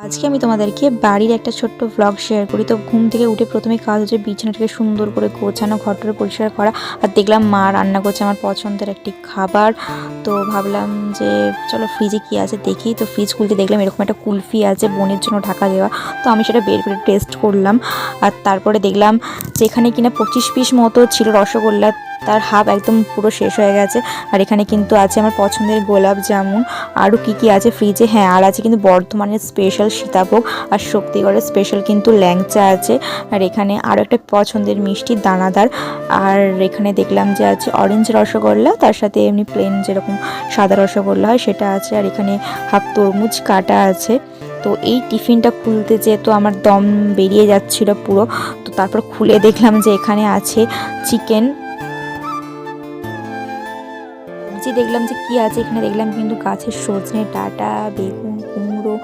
আজকে আমি তোমাদেরকে বাড়ির একটা ছোট্ট ভ্লগ শেয়ার করি। তো ঘুম থেকে উঠে প্রথমে কাজ হচ্ছে বিছানাটাকে সুন্দর করে গোছানো, ঘরটা পরিষ্কার করা। আর দেখলাম মা রান্না করছে আমার পছন্দের একটি খাবার। তো ভাবলাম যে চলো ফ্রিজে কি আছে দেখি। তো ফ্রিজ খুলতে দেখলাম এরকম একটা কুলফি আছে বোনের জন্য ঢাকা দেওয়া। তো আমি সেটা বের করে টেস্ট করলাম। আর তারপরে দেখলাম যে এখানে কিনা 25 পিস মতো ছিল রসগোল্লা, তার হাফ একদম পুরো শেষ হয়ে গেছে। আর এখানে কিন্তু আছে আমার পছন্দের গোলাপ জামুন। আরও কি আছে ফ্রিজে, হ্যাঁ আর আছে কিন্তু বর্ধমানের স্পেশাল সীতাভোগ, আর শক্তিগড়ের স্পেশাল কিন্তু ল্যাংচা আছে। আর এখানে আরও একটা পছন্দের মিষ্টি দানাদার। আর এখানে দেখলাম যে আছে অরেঞ্জ রসগোল্লা, তার সাথে এমনি প্লেন যেরকম সাদা রসগোল্লা হয় সেটা আছে। আর এখানে হাফ তরমুজ কাটা আছে। তো এই টিফিনটা খুলতে যেহেতু আমার দম বেরিয়ে যাচ্ছিল পুরো, তো তারপর খুলে দেখলাম যে এখানে আছে চিকেন। সবজি দেখলাম যে কি আছে, এখানে দেখলাম কিন্তু গাছের সজনে ডাঁটা, বেগুন, কুমড়ো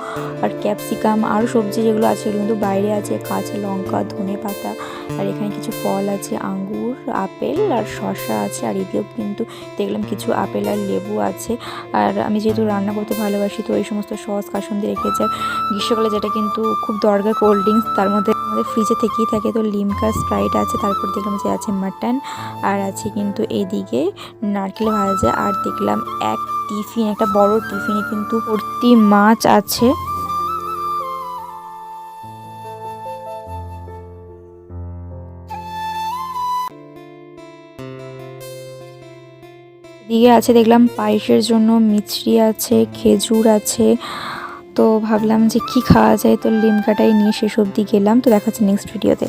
আর ক্যাপসিকাম, আরও সবজি যেগুলো আছে এগুলো কিন্তু বাইরে আছে, কাঁচা লঙ্কা, ধনে পাতা। আর এখানে কিছু ফল আছে, আঙ্গুর, আপেল আর শসা আছে। আর এদিকেও কিন্তু দেখলাম কিছু আপেল আর লেবু আছে। আর আমি যেহেতু রান্না করতে ভালোবাসি, তো এই সমস্ত সস কাসুন্দি রেখেছে। গ্রীষ্মকালে যেটা কিন্তু খুব দরকার কোল্ড ড্রিঙ্কস, তার মধ্যে আমাদের ফ্রিজে থেকেই থাকে। তো লিমকা, স্প্রাইট আছে। তারপর দেখলাম যে আছে মাটন, আর আছে কিন্তু এইদিকে নারকেল ভাজা। আর দেখলাম একটা বড় টিফিনে কিন্তু ভর্তি মাছ আছে। এদিকে আছে দেখলাম পায়েসের জন্য মিছরি আছে, খেজুর আছে। তো ভাবলাম যে কি খাওয়া যায়, তো লিমকাটাই নিয়ে শেষ অবধি গেলাম। তো দেখা হচ্ছে নেক্সট ভিডিওতে।